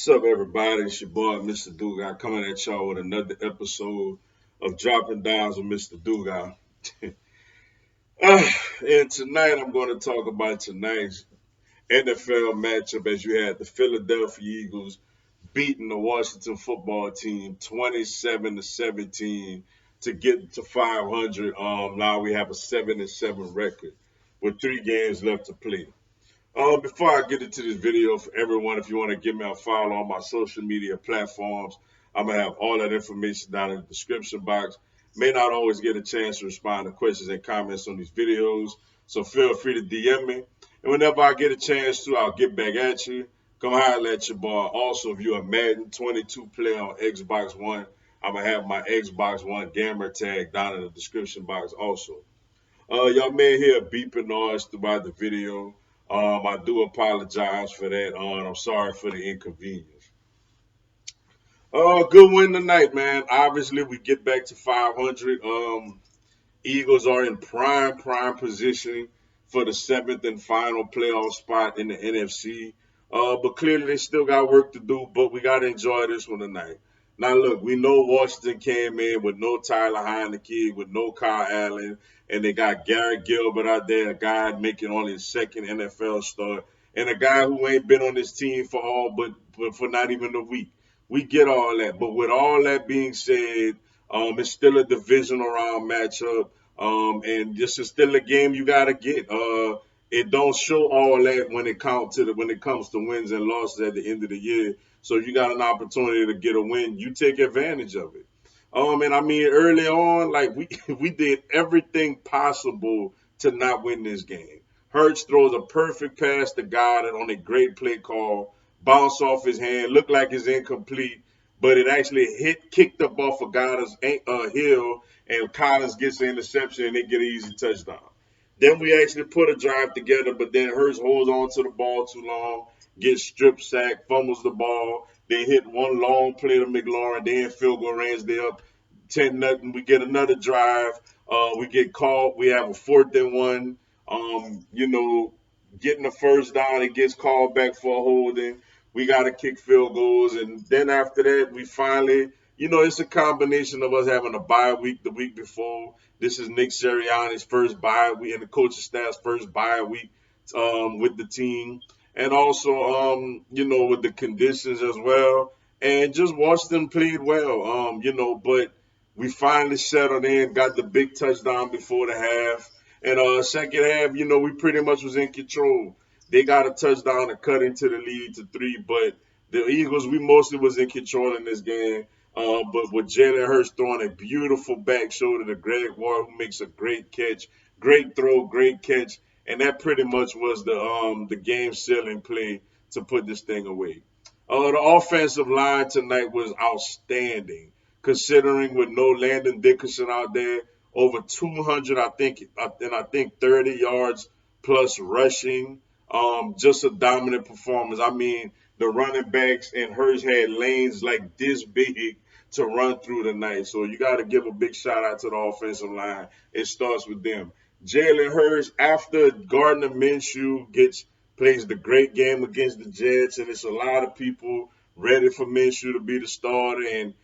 What's up, everybody? It's your boy, Mr. Dugas, coming at y'all with another episode of Dropping Downs with Mr. Dugas. And tonight, I'm going to talk about tonight's NFL matchup as you had the Philadelphia Eagles beating the Washington football team 27-17 to get to 500. Now we have a 7-7 record with 3 games left to play. Before I get into this video, for everyone, if you want to give me a follow on my social media platforms, I'm going to have all that information down in the description box. May not always get a chance to respond to questions and comments on these videos, so feel free to DM me. And whenever I get a chance to, I'll get back at you. Come holler at your boy. Also, if you're a Madden 22 player on Xbox One, I'm going to have my Xbox One gamer tag down in the description box also. Y'all may hear a beeping noise throughout the video. I do apologize for that. I'm sorry for the inconvenience. Good win tonight, man. Obviously, we get back to 500. Eagles are in prime position for the 7th and final playoff spot in the NFC. But clearly, they still got work to do, but we got to enjoy this one tonight. Now, look, we know Washington came in with no Tyler Heineke, with no Kyle Allen, and they got Garrett Gilbert out there, a guy making only his second NFL start, and a guy who ain't been on this team for but for not even a week. We get all that. But with all that being said, it's still a divisional round matchup. And this is still a game you gotta get. It don't show all that when it comes to wins and losses at the end of the year. So you got an opportunity to get a win. You take advantage of it. And I mean early on, like we did everything possible to not win this game. Hurts throws a perfect pass to Goddard on a great play call, bounce off his hand, looked like it's incomplete, but it actually kicked up off of Goddard's heel, and Collins gets the interception, and they get an easy touchdown. Then we actually put a drive together, but then Hurts holds on to the ball too long, gets strip sacked, fumbles the ball. They hit one long play to McLaurin. They in field goal range. They up 10-0. We get another drive. We get called. We have a 4th and 1. Getting the first down, it gets called back for a holding. We got to kick field goals. And then after that, we finally, it's a combination of us having a bye week the week before. This is Nick Sirianni's first bye week and the coaching staff's first bye week with the team. And also, with the conditions as well. And just watched them played well, but we finally settled in, got the big touchdown before the half. And second half, we pretty much was in control. They got a touchdown to cut into the lead to 3, but the Eagles, we mostly was in control in this game. But with Jalen Hurts throwing a beautiful back shoulder to Greg Ward, who makes a great catch, great throw, great catch, and that pretty much was the game sealing play to put this thing away. The offensive line tonight was outstanding, considering with no Landon Dickerson out there, over 200, I think 30 yards plus rushing. Just a dominant performance. I mean, the running backs and Hurts had lanes like this big to run through tonight. So you got to give a big shout out to the offensive line. It starts with them. Jalen Hurts, after Gardner Minshew plays the great game against the Jets, and it's a lot of people ready for Minshew to be the starter. And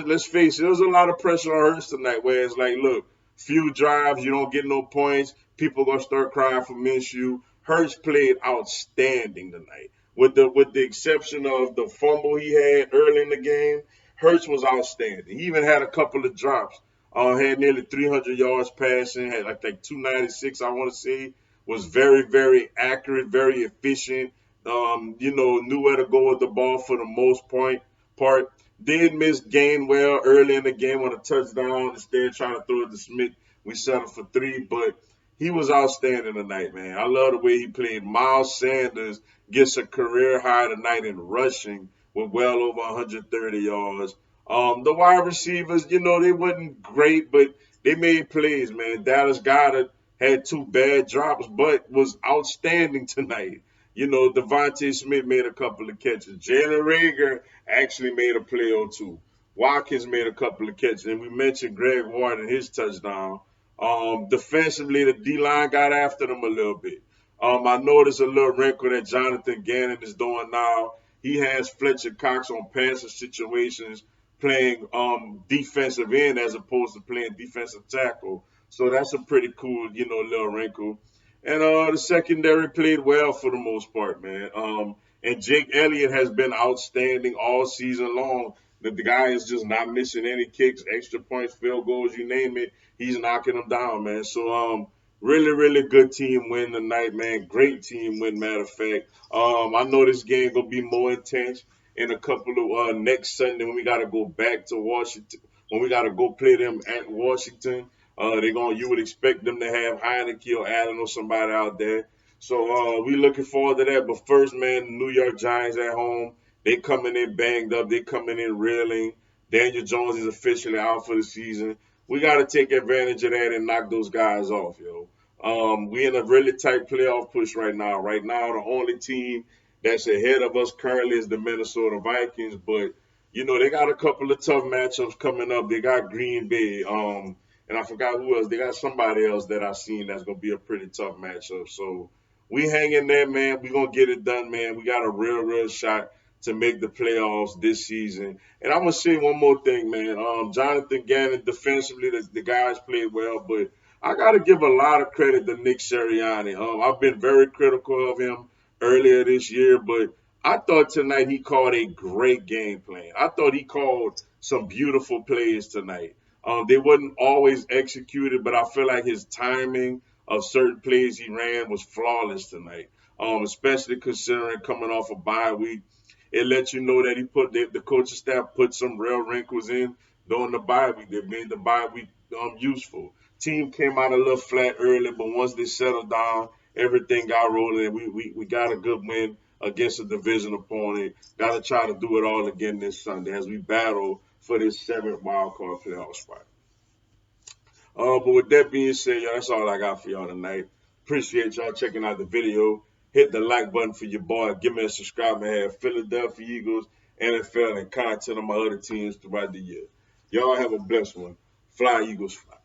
let's face it, there was a lot of pressure on Hurts tonight, where it's like, look, few drives, you don't get no points. People are gonna start crying for Minshew. Hurts played outstanding tonight. With the exception of the fumble he had early in the game, Hurts was outstanding. He even had a couple of drops. Had nearly 300 yards passing, had like 296, I want to say. Was very, very accurate, very efficient. Knew where to go with the ball for the most part. Did miss Gainwell early in the game on a touchdown. Instead, trying to throw it to Smith. We settled for 3, but he was outstanding tonight, man. I love the way he played. Miles Sanders gets a career high tonight in rushing with well over 130 yards. The wide receivers, they wasn't great, but they made plays, man. Dallas Goedert had 2 bad drops, but was outstanding tonight. Devontae Smith made a couple of catches. Jalen Reagor actually made a play or 2. Watkins made a couple of catches. And we mentioned Greg Ward and his touchdown. Defensively, the D-line got after them a little bit. I noticed a little wrinkle that Jonathan Gannon is doing now. he has Fletcher Cox on passing situations playing defensive end as opposed to playing defensive tackle. So that's a pretty cool, little wrinkle. And the secondary played well for the most part, man. And Jake Elliott has been outstanding all season long. The guy is just not missing any kicks, extra points, field goals, you name it. He's knocking them down, man. So really, really good team win tonight, man. Great team win, matter of fact. I know this game gonna be more intense in a couple of next Sunday when we gotta go back to Washington. When we gotta go play them at Washington, you would expect them to have Heineke or Allen or somebody out there. So we looking forward to that. But first, man, the New York Giants at home. They coming in banged up. They coming in reeling. Daniel Jones is officially out for the season. We got to take advantage of that and knock those guys off, yo. We in a really tight playoff push right now. Right now, the only team that's ahead of us currently is the Minnesota Vikings. But they got a couple of tough matchups coming up. They got Green Bay. And I forgot who else. They got somebody else that I seen that's gonna be a pretty tough matchup. So we hang in there, man. We gonna get it done, man. We got a real, real shot to make the playoffs this season. And I'm gonna say one more thing, man. Jonathan Gannon, defensively, the guys played well, but I gotta give a lot of credit to Nick Sirianni. I've been very critical of him earlier this year, but I thought tonight he called a great game plan. I thought he called some beautiful plays tonight. They wasn't always executed, but I feel like his timing of certain plays he ran was flawless tonight. Especially considering coming off a bye week, it lets you know that the coaching staff put some real wrinkles in during the bye week. They made the bye week useful. Team came out a little flat early, but once they settled down, everything got rolling. We got a good win against a division opponent. Got to try to do it all again this Sunday as we battle for this 7th wild card playoff spot. But with that being said, y'all, that's all I got for y'all tonight. Appreciate y'all checking out the video. Hit the like button for your boy. Give me a subscribe and have Philadelphia Eagles, NFL, and content on my other teams throughout the year. Y'all have a blessed one. Fly, Eagles, fly.